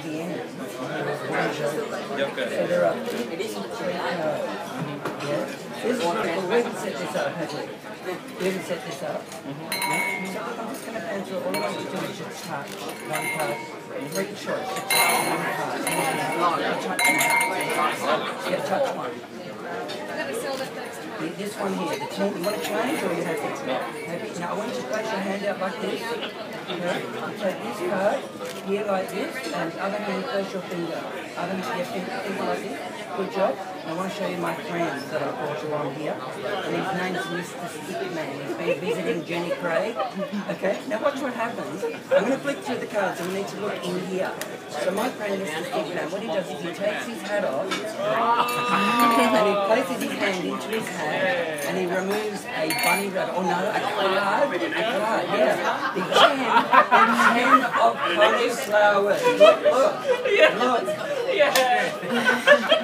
to the end. Okay. So there are three cards. Yeah. This is wonderful. We haven't set this up, have we? We haven't set this up. Yeah. So I'm just going to answer all I want you to do is just touch one card. Free choice. Just touch one card. Touch one. Yeah, touch one. This one here, the team, you want to change or you have to? Happy? Now I want you to place your hand out like this. Okay? You take this card here like this, and the other hand place your finger. Other hand, your finger like this. Good job. And I want to show you my friend that I brought you on here. And his name's Mr. Stickman. He's been visiting Jenny Craig. Okay? Now watch what happens. I'm going to flick through the cards and we need to look in here. So my friend Mr. Stickman, what he does is he takes his hat off and he places his hand into his hat and he removes a bunny rabbit. Oh no, a card, yeah. The 10 of cauliflowers. Look, look. Yeah.